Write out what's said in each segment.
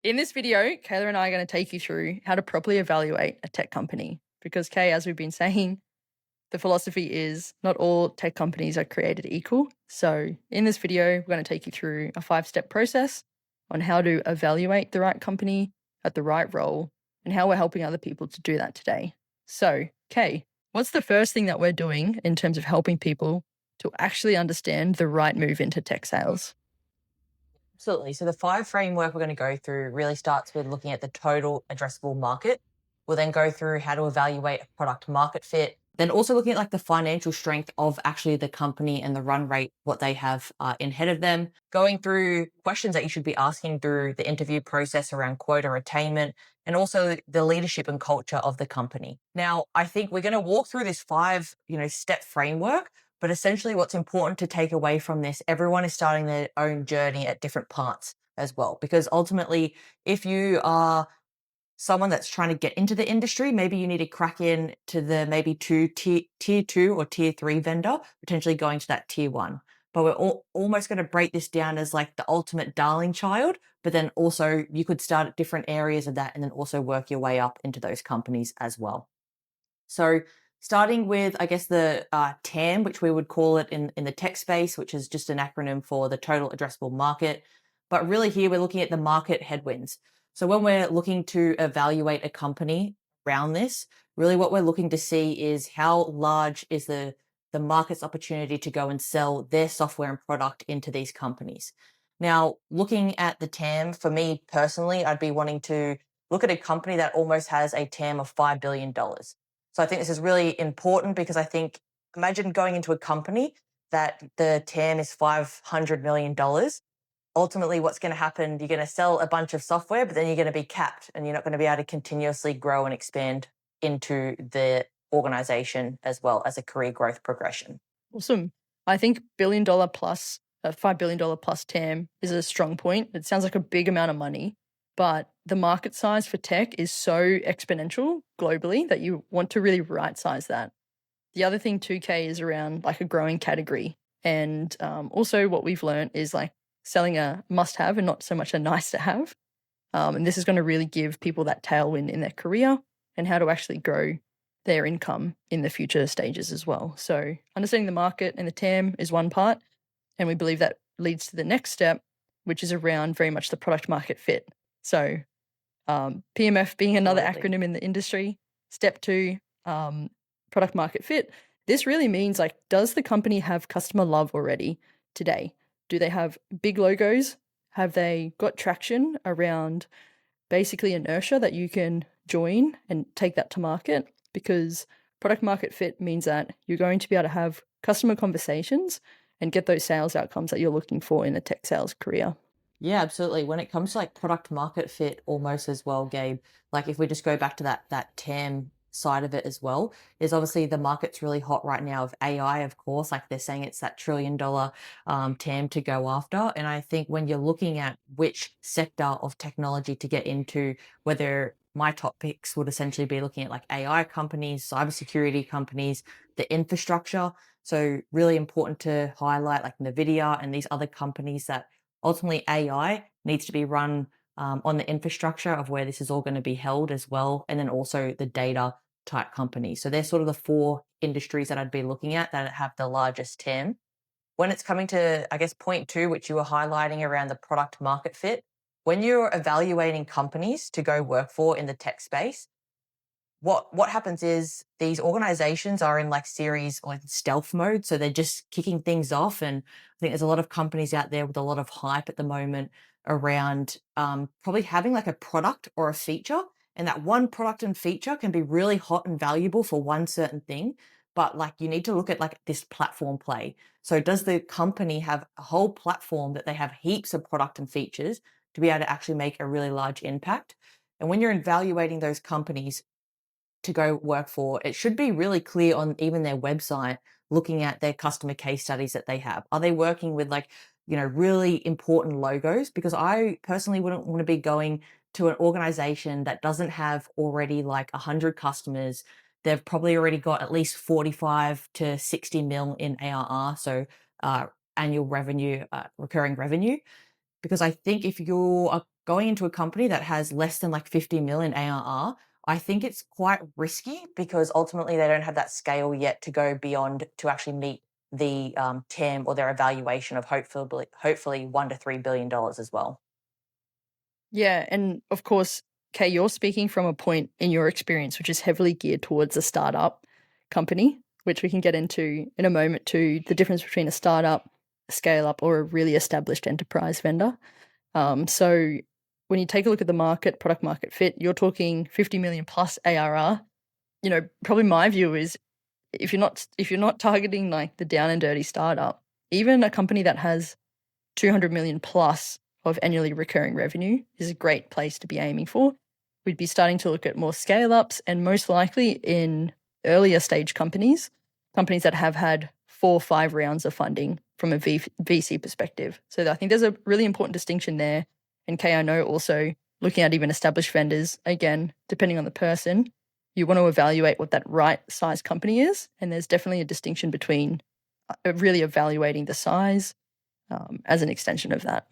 In this video, Kayla and I are going to take you through how to properly evaluate a tech company. Because, Kay, as we've been saying, the philosophy is not all tech companies are created equal. So, in this video, we're going to take you through a 5-step process on how to evaluate the right company at the right role and how we're helping other people to do that today. So, Kay, what's the first thing that we're doing in terms of helping people to actually understand the right move into tech sales? Absolutely. So the 5 framework we're going to go through really starts with looking at the total addressable market. We'll then go through how to evaluate a product market fit. Then also looking at like the financial strength of actually the company and the run rate, what they have in head of them. Going through questions that you should be asking through the interview process around quota attainment and also the leadership and culture of the company. Now, I think we're going to walk through this 5 step framework. But essentially, what's important to take away from this, everyone is starting their own journey at different parts as well. Because ultimately, if you are someone that's trying to get into the industry, maybe you need to crack in to the maybe tier 2 or tier 3 vendor, potentially going to that tier 1. But we're almost going to break this down as like the ultimate darling child. But then also you could start at different areas of that and then also work your way up into those companies as well. So starting with, I guess, the TAM, which we would call it in the tech space, which is just an acronym for the total addressable market. But really here we're looking at the market headwinds. So when we're looking to evaluate a company around this, really what we're looking to see is how large is the market's opportunity to go and sell their software and product into these companies. Now, looking at the TAM, for me personally, I'd be wanting to look at a company that almost has a TAM of $5 billion. So I think this is really important because I think imagine going into a company that the TAM is $500 million. Ultimately, what's going to happen, you're going to sell a bunch of software, but then you're going to be capped and you're not going to be able to continuously grow and expand into the organization as well as a career growth progression. Awesome. I think $1 billion plus, $5 billion plus TAM is a strong point. It sounds like a big amount of money, but the market size for tech is so exponential globally that you want to really right size that. The other thing 2K is around like a growing category. And also what we've learned is like selling a must have and not so much a nice to have. And this is going to really give people that tailwind in their career and how to actually grow their income in the future stages as well. So understanding the market and the TAM is one part. And we believe that leads to the next step, which is around very much the product market fit. So PMF being another Absolutely. acronym in the industry. Step 2, product market fit. This really means like, does the company have customer love already today? Do they have big logos? Have they got traction around basically inertia that you can join and take that to market? Because product market fit means that you're going to be able to have customer conversations and get those sales outcomes that you're looking for in a tech sales career. Yeah, absolutely. When it comes to like product market fit almost as well, Gabe, like if we just go back to that TAM side of it as well, is obviously the market's really hot right now of AI, of course, like they're saying it's that $1 trillion TAM to go after. And I think when you're looking at which sector of technology to get into, whether my top picks would essentially be looking at like AI companies, cybersecurity companies, the infrastructure. So really important to highlight like NVIDIA and these other companies that ultimately AI needs to be run on the infrastructure of where this is all going to be held as well. And then also the data type companies. So they're sort of the 4 industries that I'd be looking at that have the largest TAM. When it's coming to, I guess, point 2, which you were highlighting around the product market fit, when you're evaluating companies to go work for in the tech space, what happens is these organizations are in like series or stealth mode. So they're just kicking things off. And I think there's a lot of companies out there with a lot of hype at the moment around probably having like a product or a feature. And that one product and feature can be really hot and valuable for one certain thing. But like you need to look at like this platform play. So does the company have a whole platform that they have heaps of product and features to be able to actually make a really large impact? And when you're evaluating those companies, to go work for, it should be really clear on even their website, looking at their customer case studies that they have. Are they working with like, really important logos? Because I personally wouldn't want to be going to an organization that doesn't have already like 100 customers. They've probably already got at least 45 to 60 mil in ARR. So annual revenue, recurring revenue. Because I think if you're going into a company that has less than like 50 million ARR, I think it's quite risky because ultimately they don't have that scale yet to go beyond to actually meet the TAM or their evaluation of hopefully $1 to $3 billion as well. Yeah, and of course, Kay, you're speaking from a point in your experience which is heavily geared towards a startup company, which we can get into in a moment too, the difference between a startup, a scale up, or a really established enterprise vendor. So when you take a look at the market, product market fit, you're talking 50 million plus ARR. Probably my view is if you're not targeting like the down and dirty startup, even a company that has 200 million plus of annually recurring revenue is a great place to be aiming for. We'd be starting to look at more scale ups and most likely in earlier stage companies that have had 4 or 5 rounds of funding from a VC perspective. So I think there's a really important distinction there. And Kay, I know also looking at even established vendors, again, depending on the person, you want to evaluate what that right size company is. And there's definitely a distinction between really evaluating the size as an extension of that.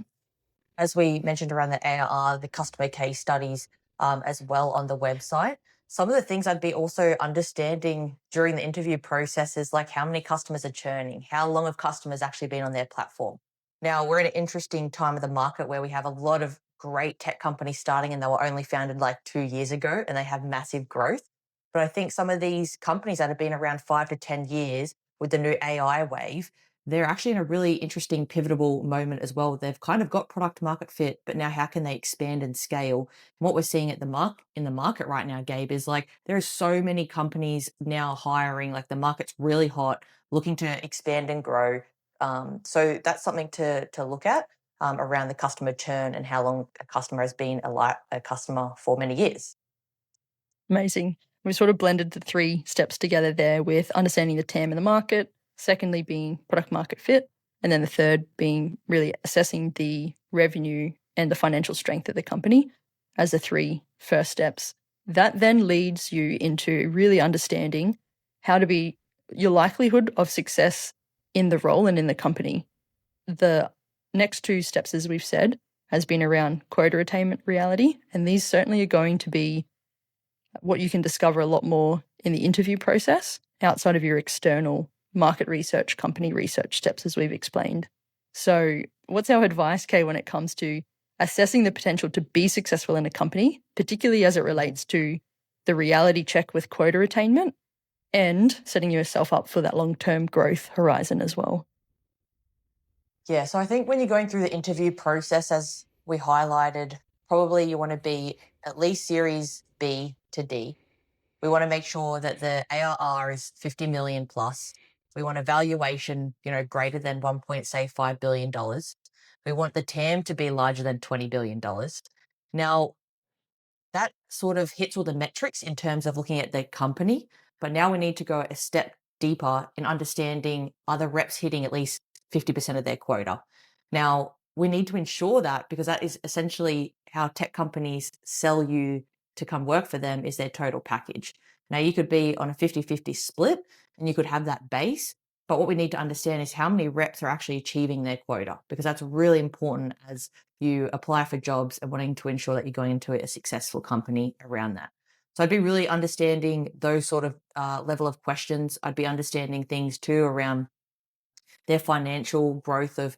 As we mentioned around the ARR, the customer case studies as well on the website. Some of the things I'd be also understanding during the interview process is like how many customers are churning, how long have customers actually been on their platform. Now, we're in an interesting time of the market where we have a lot of great tech companies starting and they were only founded like 2 years ago and they have massive growth. But I think some of these companies that have been around 5 to 10 years with the new AI wave, they're actually in a really interesting pivotal moment as well. They've kind of got product market fit, but now how can they expand and scale? And what we're seeing at in the market right now, Gabe, is like there are so many companies now hiring, like the market's really hot, looking to expand and grow. So that's something to look at around the customer churn and how long a customer has been a customer for many years. Amazing. We've sort of blended the 3 steps together there with understanding the TAM in the market, secondly being product market fit, and then the third being really assessing the revenue and the financial strength of the company as the 3 first steps. That then leads you into really understanding how to be your likelihood of success in the role and in the company. The next 2 steps, as we've said, has been around quota attainment reality, and these certainly are going to be what you can discover a lot more in the interview process outside of your external market research, company research steps, as we've explained. So, what's our advice, Kay, when it comes to assessing the potential to be successful in a company, particularly as it relates to the reality check with quota attainment and setting yourself up for that long term growth horizon as well? Yeah, so I think when you're going through the interview process, as we highlighted, probably you want to be at least Series B to D. We want to make sure that the ARR is 50 million plus. We want a valuation, greater than 1.5 billion dollars. We want the TAM to be larger than $20 billion. Now, that sort of hits all the metrics in terms of looking at the company. But now we need to go a step deeper in understanding, are the reps hitting at least 50% of their quota? Now, we need to ensure that because that is essentially how tech companies sell you to come work for them is their total package. Now, you could be on a 50-50 split and you could have that base. But what we need to understand is how many reps are actually achieving their quota, because that's really important as you apply for jobs and wanting to ensure that you're going into a successful company around that. So I'd be really understanding those sort of level of questions. I'd be understanding things too around their financial growth of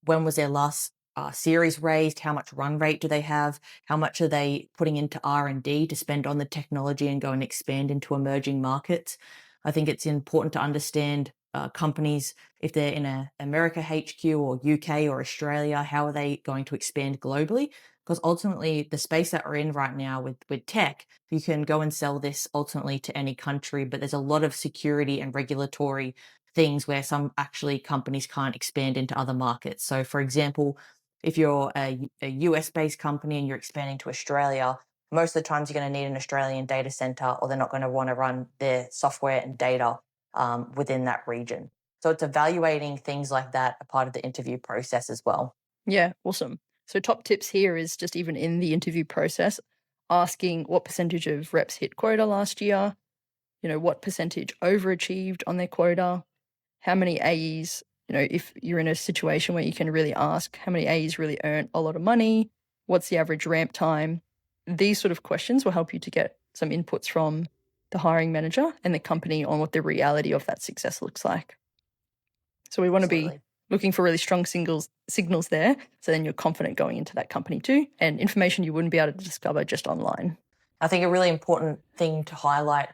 when was their last series raised, how much run rate do they have, how much are they putting into R&D to spend on the technology and go and expand into emerging markets. I think it's important to understand companies, if they're in a America HQ or UK or Australia, how are they going to expand globally? Because ultimately, the space that we're in right now with tech, you can go and sell this ultimately to any country, but there's a lot of security and regulatory things where some actually companies can't expand into other markets. So, for example, if you're a US based company and you're expanding to Australia, most of the times you're going to need an Australian data center, or they're not going to want to run their software and data within that region. So it's evaluating things like that, a part of the interview process as well. Yeah, awesome. So, top tips here is just even in the interview process, asking what percentage of reps hit quota last year, what percentage overachieved on their quota, how many AEs, if you're in a situation where you can really ask how many AEs really earned a lot of money, What's the average ramp time? These sort of questions will help you to get some inputs from the hiring manager and the company on what the reality of that success looks like. So we want to be Absolutely. looking for really strong signals there. So then you're confident going into that company too, and information you wouldn't be able to discover just online. I think a really important thing to highlight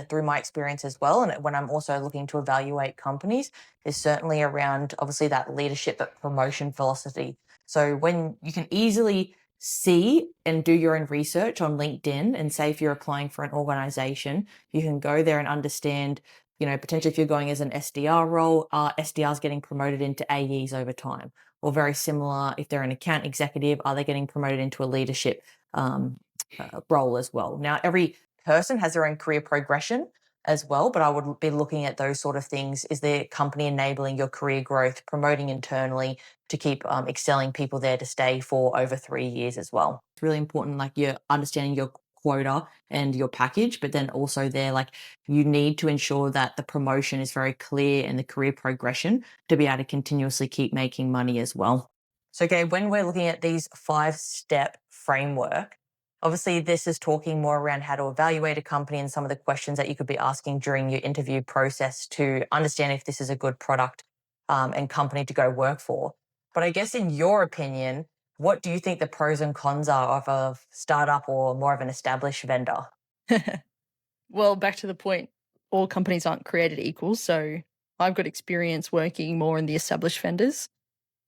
through my experience as well, and when I'm also looking to evaluate companies, is certainly around obviously that leadership but promotion velocity. So when you can easily see and do your own research on LinkedIn, and say if you're applying for an organization, you can go there and understand, potentially if you're going as an SDR role, are SDRs getting promoted into AEs over time? Or very similar, if they're an account executive, are they getting promoted into a leadership role as well? Now, every person has their own career progression as well, but I would be looking at those sort of things. Is the company enabling your career growth, promoting internally to keep excelling people there to stay for over 3 years as well? It's really important, like you're understanding your quota and your package, but then also there, like you need to ensure that the promotion is very clear and the career progression to be able to continuously keep making money as well. So, Gabe, when we're looking at these 5-step framework, obviously, this is talking more around how to evaluate a company and some of the questions that you could be asking during your interview process to understand if this is a good product and company to go work for. But I guess, in your opinion, what do you think the pros and cons are of a startup or more of an established vendor? Well, back to the point, all companies aren't created equal. So I've got experience working more in the established vendors.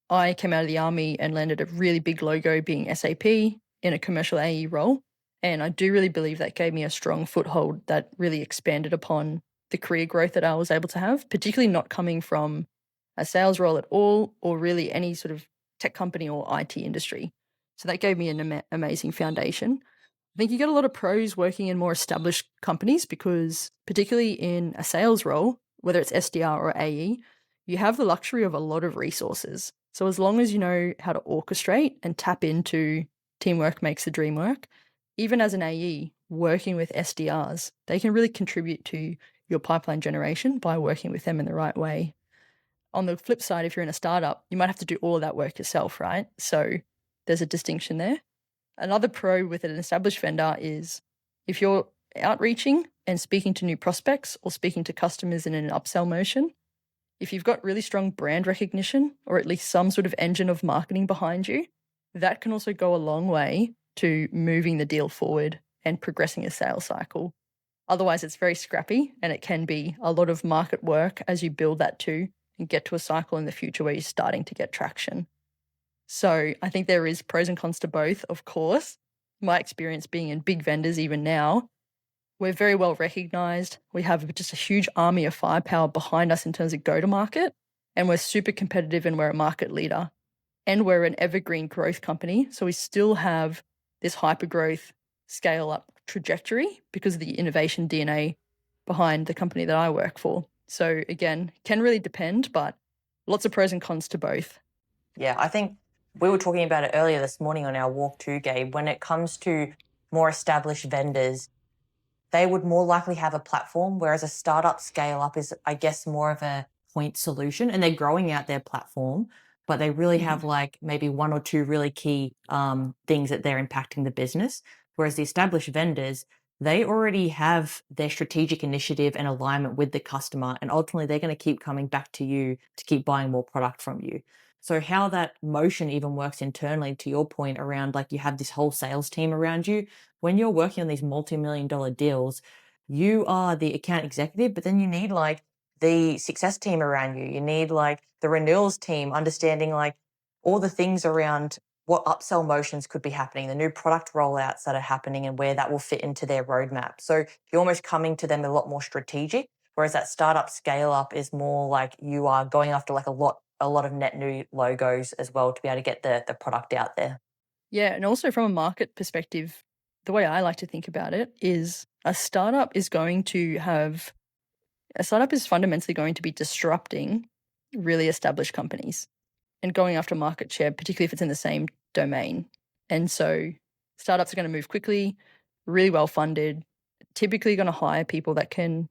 I came out of the army and landed a really big logo being SAP in a commercial AE role. And I do really believe that gave me a strong foothold that really expanded upon the career growth that I was able to have, particularly not coming from a sales role at all or really any sort of tech company or IT industry. So that gave me an amazing foundation. I think you get a lot of pros working in more established companies because, particularly in a sales role, whether it's SDR or AE, you have the luxury of a lot of resources. So, as long as you know how to orchestrate and tap into teamwork makes the dream work, even as an AE working with SDRs, they can really contribute to your pipeline generation by working with them in the right way. On the flip side, if you're in a startup, you might have to do all of that work yourself, right? So, there's a distinction there. Another pro with an established vendor is if you're outreaching and speaking to new prospects or speaking to customers in an upsell motion, if you've got really strong brand recognition or at least some sort of engine of marketing behind you, that can also go a long way to moving the deal forward and progressing a sales cycle. Otherwise, it's very scrappy and it can be a lot of market work as you build that too and get to a cycle in the future where you're starting to get traction. So I think there is pros and cons to both, of course. My experience being in big vendors, even now, we're very well recognized. We have just a huge army of firepower behind us in terms of go to market, and we're super competitive and we're a market leader. And we're an evergreen growth company. So we still have this hyper growth scale up trajectory because of the innovation DNA behind the company that I work for. So again, can really depend, but lots of pros and cons to both. Yeah, I think we were talking about it earlier this morning on our walk too, Gabe. When it comes to more established vendors, they would more likely have a platform, whereas a startup scale up is, I guess, more of a point solution, and they're growing out their platform, but they really have like maybe one or two really key things that they're impacting the business. Whereas the established vendors, they already have their strategic initiative and alignment with the customer, and ultimately they're going to keep coming back to you to keep buying more product from you. So how that motion even works internally, to your point around like you have this whole sales team around you, when you're working on these multi-million dollar deals, you are the account executive, but then you need like the success team around you. You need like the renewals team understanding like all the things around what upsell motions could be happening, the new product rollouts that are happening and where that will fit into their roadmap. So you're almost coming to them a lot more strategic, whereas that startup scale up is more like you are going after like a lot of net new logos as well to be able to get the product out there. Yeah, and also from a market perspective, the way I like to think about it is a startup is fundamentally going to be disrupting really established companies and going after market share, particularly if it's in the same domain. And so startups are going to move quickly, really well funded, typically going to hire people that can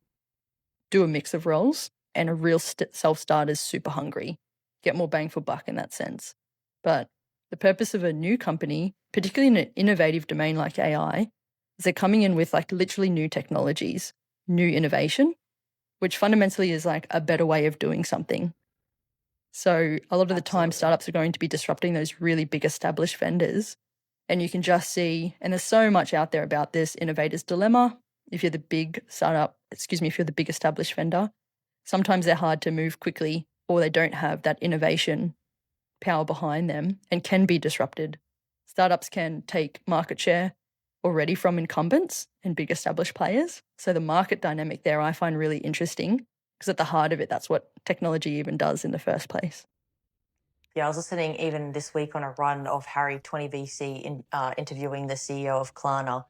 do a mix of roles, and a real self starters super hungry, get more bang for buck in that sense. But The purpose of a new company, particularly in an innovative domain like AI, is they're coming in with like literally new technologies, new innovation, which fundamentally is like a better way of doing something. So a lot of the time, Absolutely. startups are going to be disrupting those really big established vendors. And you can just see, and there's so much out there about this innovator's dilemma. If you're the big startup, if you're the big established vendor, sometimes they're hard to move quickly or they don't have that innovation power behind them and can be disrupted. Startups can take market share already from incumbents and big established players. So the market dynamic there I find really interesting because at the heart of it, that's what technology even does in the first place. Yeah, I was listening even this week on a run of Harry 20VC interviewing the CEO of Klarna,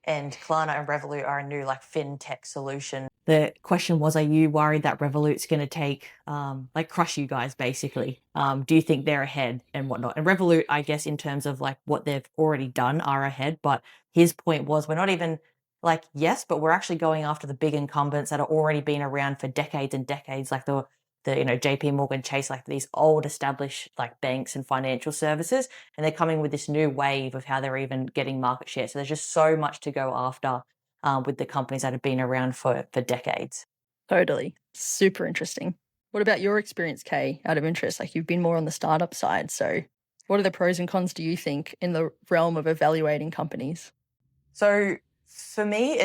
and Klarna and Revolut are a new like fintech solution. The question was, are you worried that Revolut's going to take, like crush you guys basically? Do you think they're ahead and whatnot? And Revolut, I guess, in terms of like what they've already done are ahead. But his point was, we're not even like, yes, but we're actually going after the big incumbents that are already been around for decades and decades, like the JP Morgan Chase, like these old established like banks and financial services, and they're coming with this new wave of how they're even getting market share. So there's just so much to go after with the companies that have been around for decades. Totally. Super interesting. What about your experience, Kay, out of interest? Like you've been more on the startup side. So what are the pros and cons, do you think, in the realm of evaluating companies? So for me,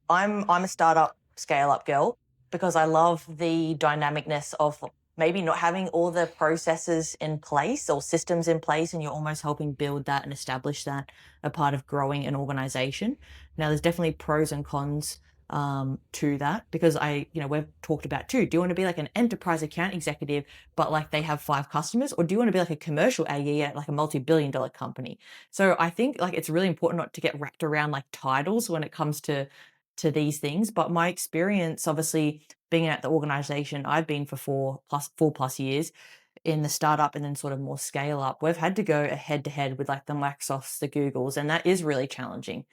I'm a startup scale up girl because I love the dynamicness of maybe not having all the processes in place or systems in place, and you're almost helping build that and establish that a part of growing an organization. Now, there's definitely pros and cons to that because we've talked about too. Do you want to be like an enterprise account executive, but like they have 5 customers, or do you want to be like a commercial AE at like a multi-billion-dollar company? So I think like it's really important not to get wrapped around like titles when it comes to these things. But my experience, obviously, being at the organization I've been for 4+ years in the startup and then sort of more scale up, we've had to go head to head with like the Microsofts, the Googles, and that is really challenging.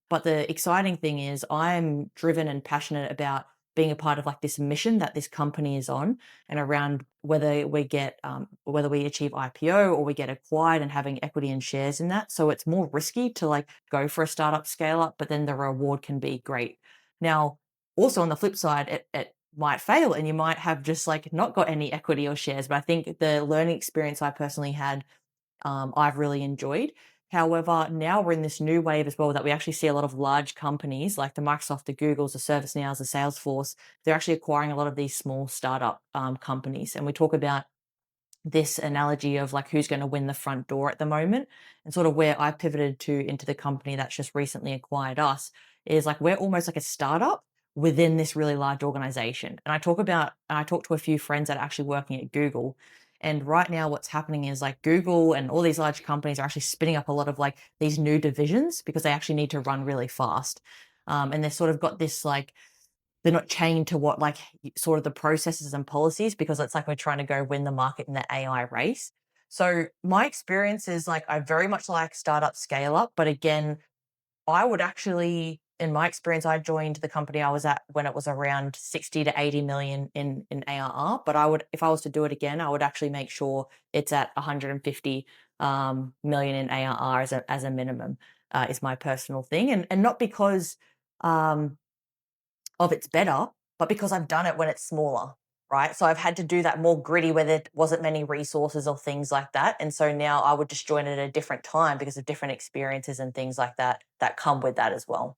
But the exciting thing is I'm driven and passionate about being a part of like this mission that this company is on, and around whether we achieve IPO or we get acquired and having equity and shares in that. So it's more risky to like go for a startup scale up, but then the reward can be great. Now, also on the flip side, it might fail and you might have just like not got any equity or shares. But I think the learning experience I personally had, I've really enjoyed. However, now we're in this new wave as well that we actually see a lot of large companies like the Microsoft, the Googles, the ServiceNows, the Salesforce. They're actually acquiring a lot of these small startup companies. And we talk about this analogy of like who's going to win the front door at the moment, and sort of where I pivoted to into the company that's just recently acquired us is like we're almost like a startup within this really large organization. And I talk to a few friends that are actually working at Google, and right now what's happening is like Google and all these large companies are actually spinning up a lot of like these new divisions because they actually need to run really fast. And they've sort of got this like they're not chained to what like sort of the processes and policies, because it's like we're trying to go win the market in the AI race. So my experience is like I very much like startup scale up, but again, I would actually, in my experience, I joined the company I was at when it was around 60 to 80 million in ARR. But I would, if I was to do it again, I would actually make sure it's at 150 million in ARR as a minimum, is my personal thing. And not because um, of it's better, but because I've done it when it's smaller, right? So I've had to do that more gritty where there wasn't many resources or things like that. And so now I would just join it at a different time because of different experiences and things like that that come with that as well.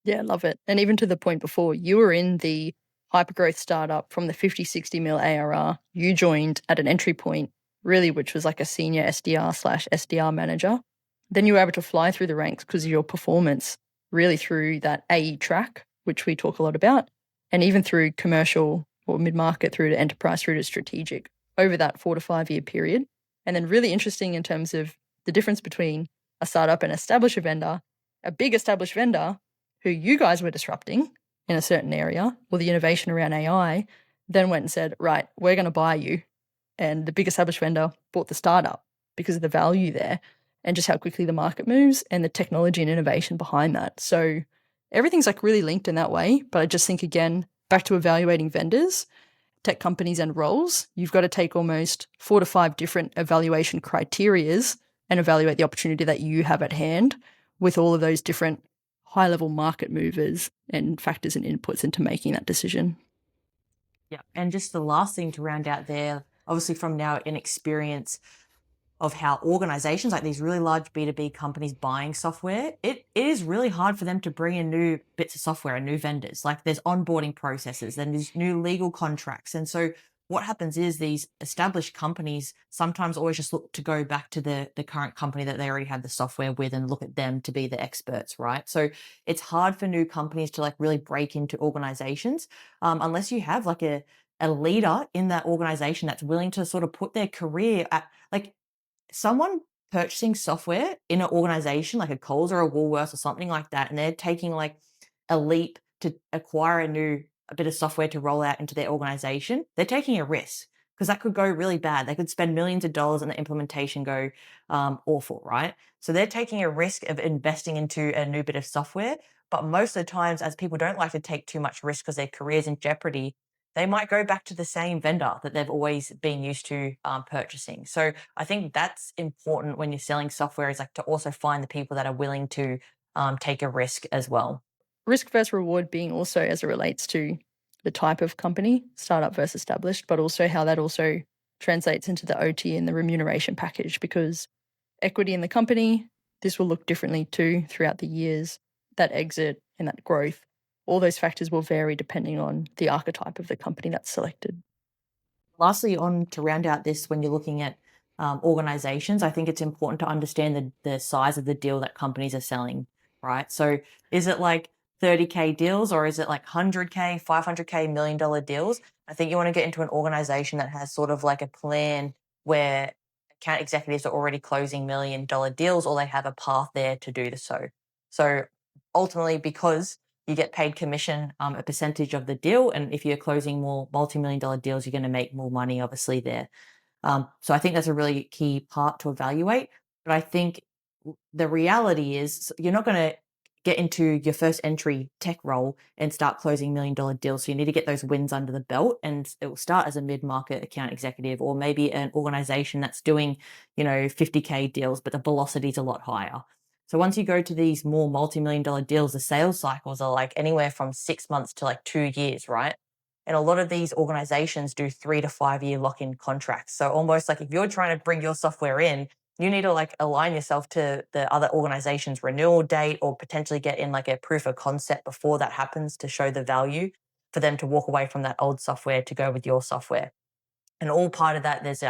Yeah, love it. And even to the point before, you were in the hypergrowth startup from the 50, 60 mil ARR. You joined at an entry point, really, which was like a senior SDR/SDR manager. Then you were able to fly through the ranks because of your performance, really through that AE track, which we talk a lot about, and even through commercial or mid market through to enterprise through to strategic over that 4 to 5 year period. And then really interesting in terms of the difference between a startup and established vendor, a big established vendor who you guys were disrupting in a certain area or the innovation around AI, then went and said, right, we're going to buy you. And the big established vendor bought the startup because of the value there and just how quickly the market moves and the technology and innovation behind that. So everything's like really linked in that way. But I just think, again, back to evaluating vendors, tech companies and roles, you've got to take almost 4 to 5 different evaluation criterias and evaluate the opportunity that you have at hand with all of those different high-level market movers and factors and inputs into making that decision. Yeah. And just the last thing to round out there, obviously from now in experience of how organizations like these really large B2B companies buying software, it is really hard for them to bring in new bits of software and new vendors. Like there's onboarding processes, then there's new legal contracts. And so what happens is these established companies sometimes always just look to go back to the current company that they already had the software with and look at them to be the experts, right? So it's hard for new companies to like really break into organizations unless you have like a leader in that organization that's willing to sort of put their career at like someone purchasing software in an organization like a Coles or a Woolworths or something like that, and they're taking like a leap to acquire a bit of software to roll out into their organization, they're taking a risk because that could go really bad. They could spend millions of dollars and the implementation go awful, right? So they're taking a risk of investing into a new bit of software. But most of the times, as people don't like to take too much risk because their career's in jeopardy, they might go back to the same vendor that they've always been used to purchasing. So I think that's important when you're selling software is like to also find the people that are willing to take a risk as well. Risk versus reward being also as it relates to the type of company, startup versus established, but also how that also translates into the OT and the remuneration package, because equity in the company, this will look differently too throughout the years. That exit and that growth, all those factors will vary depending on the archetype of the company that's selected. Lastly, on to round out this, when you're looking at organizations, I think it's important to understand the size of the deal that companies are selling, right? So is it like 30K deals or is it like 100K, 500K, $1 million deals? I think you want to get into an organization that has sort of like a plan where account executives are already closing $1 million deals or they have a path there to do so. So ultimately, because you get paid commission, a percentage of the deal. And if you're closing more multi-million dollar deals, you're going to make more money, obviously, there. So I think that's a really key part to evaluate. But I think the reality is you're not going to get into your first entry tech role and start closing $1 million deals. So you need to get those wins under the belt, and it will start as a mid-market account executive or maybe an organization that's doing, 50K deals, but the velocity is a lot higher. So once you go to these more multi-million dollar deals, the sales cycles are like anywhere from 6 months to like 2 years, right? And a lot of these organizations do 3 to 5 year lock-in contracts. So almost like if you're trying to bring your software in, you need to like align yourself to the other organization's renewal date or potentially get in like a proof of concept before that happens to show the value for them to walk away from that old software to go with your software. And all part of that, there's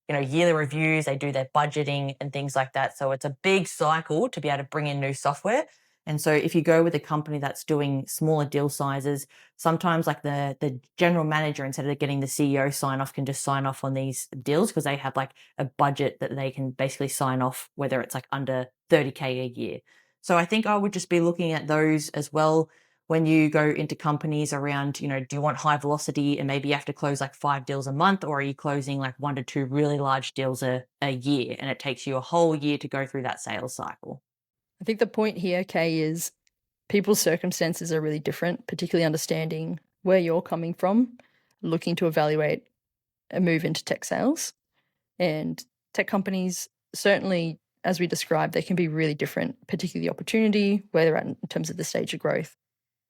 yearly reviews, they do their budgeting and things like that. So it's a big cycle to be able to bring in new software. And so if you go with a company that's doing smaller deal sizes, sometimes like the general manager, instead of getting the CEO sign off, can just sign off on these deals because they have like a budget that they can basically sign off, whether it's like under 30K a year. So I think I would just be looking at those as well when you go into companies around, do you want high velocity and maybe you have to close like 5 deals a month, or are you closing like 1 to 2 really large deals a year and it takes you a whole year to go through that sales cycle? I think the point here, Kay, is people's circumstances are really different, particularly understanding where you're coming from, looking to evaluate a move into tech sales. And tech companies, certainly, as we described, they can be really different, particularly the opportunity, where they're at in terms of the stage of growth.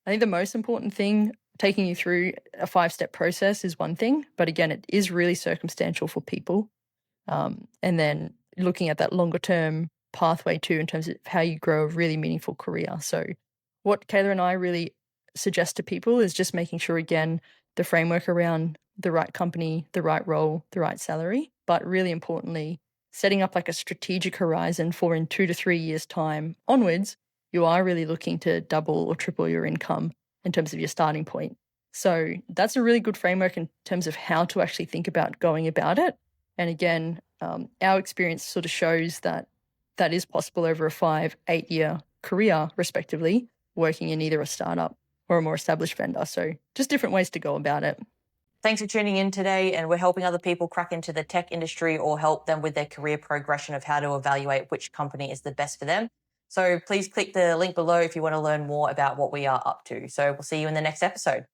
I think the most important thing, taking you through a 5-step process is one thing, but again, it is really circumstantial for people. And then looking at that longer term pathway too, in terms of how you grow a really meaningful career. So what Kayla and I really suggest to people is just making sure, again, the framework around the right company, the right role, the right salary, but really importantly, setting up like a strategic horizon for in 2 to 3 years' time onwards, you are really looking to double or triple your income in terms of your starting point. So that's a really good framework in terms of how to actually think about going about it. And again, our experience sort of shows that that is possible over a 5, 8 year career, respectively, working in either a startup or a more established vendor. So just different ways to go about it. Thanks for tuning in today, and we're helping other people crack into the tech industry or help them with their career progression of how to evaluate which company is the best for them. So please click the link below if you want to learn more about what we are up to. So we'll see you in the next episode.